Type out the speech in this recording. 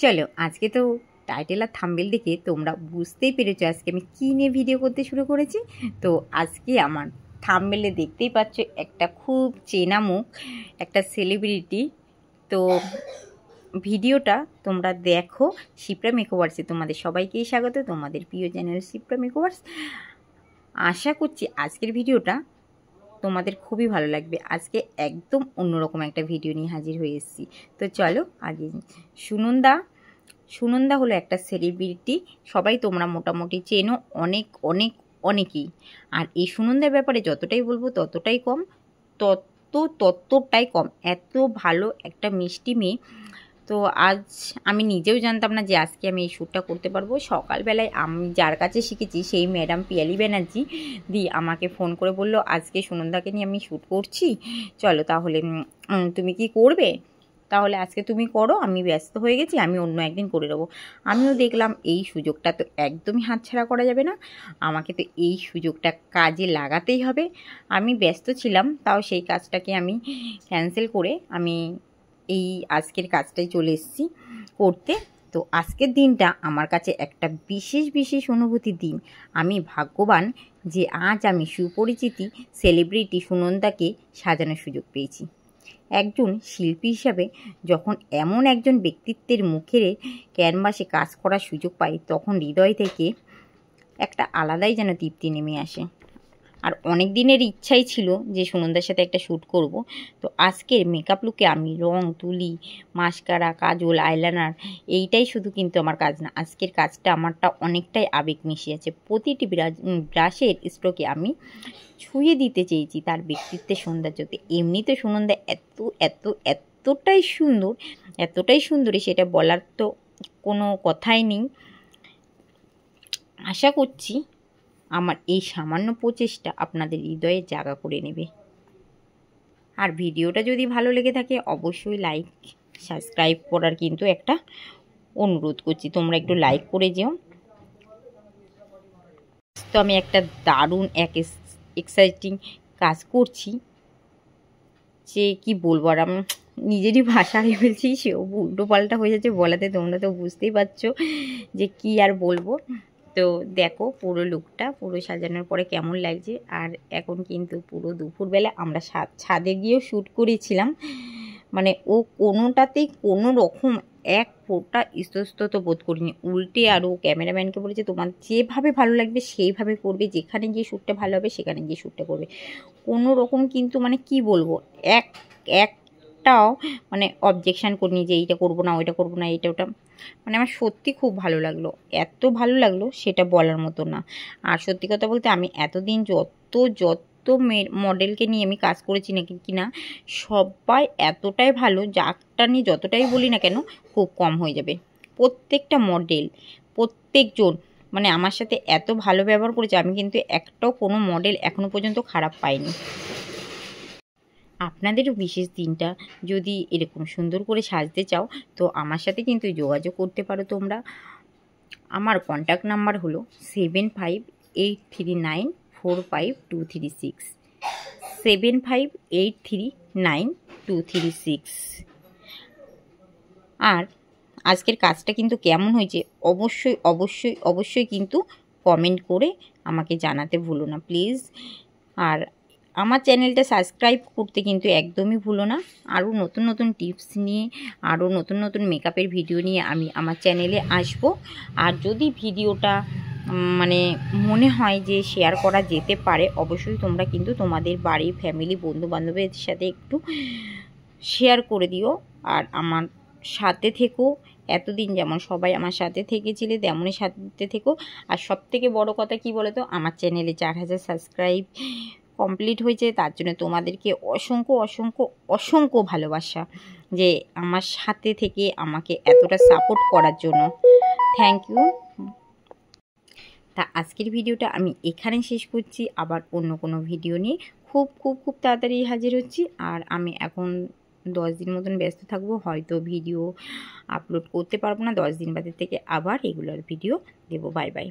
চলো আজকে তো টাইটেল আর থাম্বনেল দেখে তোমরা বুঝতেই পেরেছো আজকে আমি কী নিয়ে ভিডিও করতে শুরু করেছি। তো আজকে আমার থাম্বনেলে দেখতেই পাচ্ছ একটা খুব চেনা মুখ, একটা সেলিব্রিটি। তো ভিডিওটা তোমরা দেখো। শিপ্রা মেকওভার্সে তোমাদের সবাইকেই স্বাগত, তোমাদের প্রিয় চ্যানেল শিপ্রা মেকওভার্স। আশা করছি আজকের ভিডিওটা তোমাদের খুবই ভালো লাগবে। আজকে একদম অন্যরকম একটা ভিডিও নিয়ে হাজির হয়ে এসেছি। তো চলো আগে সুনন্দা হলো একটা সেলিব্রিটি, সবাই তোমরা মোটামুটি চেনো, অনেকেই। আর এই সুনন্দার ব্যাপারে যতটাই বলবো ততটাই কম, ততটাই কম। এত ভালো একটা মিষ্টি মেয়ে। তো আজ আমি নিজেও জানতাম না যে আজকে আমি এই শ্যুটটা করতে পারবো। সকালবেলায় আমি যার কাছে শিখেছি সেই ম্যাডাম পিয়ালি ব্যানার্জি দি আমাকে ফোন করে বলল, আজকে সুনন্দাকে নিয়ে আমি শ্যুট করছি, চলো তাহলে তুমি কি করবে, তাহলে আজকে তুমি করো, আমি ব্যস্ত হয়ে গেছি, আমি অন্য একদিন করে দেবো। আমিও দেখলাম এই সুযোগটা তো একদমই হাতছাড়া করা যাবে না, আমাকে তো এই সুযোগটা কাজে লাগাতেই হবে। আমি ব্যস্ত ছিলাম, তাও সেই কাজটাকে আমি ক্যান্সেল করে আমি এই আজকের কাজটাই চলে এসেছি করতে। তো আজকের দিনটা আমার কাছে একটা বিশেষ অনুভূতির দিন। আমি ভাগ্যবান যে আজ আমি সুপরিচিতি সেলিব্রিটি সুনন্দাকে সাজানোর সুযোগ পেয়েছি। একজন শিল্পী হিসাবে যখন এমন একজন ব্যক্তিত্বের মুখের ক্যানভাসে কাজ করার সুযোগ পাই, তখন হৃদয় থেকে একটা আলাদাই যেন তৃপ্তি নেমে আসে। আর অনেক দিনের ইচ্ছাই ছিল যে সুনন্দার সাথে একটা শ্যুট করব। তো আজকের মেকআপ লুকে আমি রং তুলি, মাস্কারা, কাজল, আইলাইনার, এইটাই শুধু কিন্তু আমার কাজ না। আজকের কাজটা আমারটা অনেকটাই আবেগ মিশিয়ে আছে। প্রতিটি ব্রাশের স্ট্রোকে আমি ছুঁয়ে দিতে চেয়েছি তার ব্যক্তিত্বের সৌন্দর্যতে। এমনিতে সুনন্দা এতটাই সুন্দরী সেটা বলার তো কোনো কথাই নেই। আশা করছি আমার এই সামান্য প্রচেষ্টা আপনাদের হৃদয়ে জায়গা করে নেবে। আর ভিডিওটা যদি ভালো লেগে থাকে অবশ্যই লাইক সাবস্ক্রাইব করার কিন্তু একটা অনুরোধ করছি, তোমরা একটু লাইক করে যেও। তো আমি একটা দারুণ এক্সাইটিং কাজ করছি, যে কি বলবো, আর আমি নিজেরই ভাষা হারিয়ে ফেলছি, সেও উল্টো পাল্টা হয়ে যাচ্ছে বলাতে। তোমরা তো বুঝতেই পারছো যে কি আর বলবো। তো দেখো পুরো লুকটা পুরো সাজানোর পরে কেমন লাগছে। আর এখন কিন্তু পুরো দুপুরবেলা আমরা ছাদে গিয়েও শ্যুট করেছিলাম। মানে ও কোনোটাতেই কোনো রকম এক ফোঁটা ইতস্তত বোধ করিনি। উল্টে আরও ক্যামেরাম্যানকে বলেছে, তোমার যেভাবে ভালো লাগবে সেইভাবে করবে, যেখানে গিয়ে শ্যুটটা ভালো হবে সেখানে গিয়ে শ্যুটটা করবে। কোনো রকম কিন্তু মানে কি বলবো, একটাও মানে অবজেকশান করিনি যে এইটা করবো না, ওইটা করবো না, এইটা ওটা। মানে আমার সত্যি খুব ভালো লাগলো, এত ভালো লাগলো সেটা বলার মতো না। আর সত্যি কথা বলতে আমি এতদিন যত মডেলকে নিয়ে আমি কাজ করেছি কিনা সবাই এতটাই ভালো, যাকটা নিয়ে যতটাই বলি না কেন খুব কম হয়ে যাবে। প্রত্যেকটা মডেল, প্রত্যেকজন মানে আমার সাথে এত ভালো ব্যবহার করেছে, আমি কিন্তু একটাও কোনো মডেল এখনো পর্যন্ত খারাপ পাইনি। আপনাদেরও বিশেষ দিনটা যদি এরকম সুন্দর করে সাজতে চাও তো আমার সাথে কিন্তু যোগাযোগ করতে পারো তোমরা। আমার কন্ট্যাক্ট নাম্বার হলো 7583945236, 75839236। আর আজকের কাজটা কিন্তু কেমন হয়েছে অবশ্যই কিন্তু কমেন্ট করে আমাকে জানাতে ভুলো না প্লিজ। আর আমার চ্যানেলটা সাবস্ক্রাইব করতে কিন্তু একদমই ভুলো না। আরও নতুন টিপস নিয়ে, আরও নতুন মেকআপের ভিডিও নিয়ে আমি আমার চ্যানেলে আসব। আর যদি ভিডিওটা মানে মনে হয় যে শেয়ার করা যেতে পারে, অবশ্যই তোমরা কিন্তু তোমাদের বাড়ির ফ্যামিলি বন্ধুবান্ধবের সাথে একটু শেয়ার করে দিও। আর আমার সাথে থেকো, এতদিন যেমন সবাই আমার সাথে থেকেছিলে তেমনই সাথে থেকো। আর সবথেকে বড় কথা কি বলো তো, আমার চ্যানেলে 4000 সাবস্ক্রাইব কমপ্লিট হয়েছে, তার জন্য তোমাদেরকে অসংখ্য ভালোবাসা, যে আমার সাথে থেকে আমাকে এতটা সাপোর্ট করার জন্য থ্যাংক ইউ। তা আজকের ভিডিওটা আমি এখানে শেষ করছি, আবার অন্য কোনো ভিডিও নিয়ে খুব তাড়াতাড়ি হাজির হচ্ছি। আর আমি এখন 10 দিন মতন ব্যস্ত থাকবো, হয়তো ভিডিও আপলোড করতে পারবো না। 10 দিন বাদে থেকে আবার রেগুলার ভিডিও দেবো। Bye bye.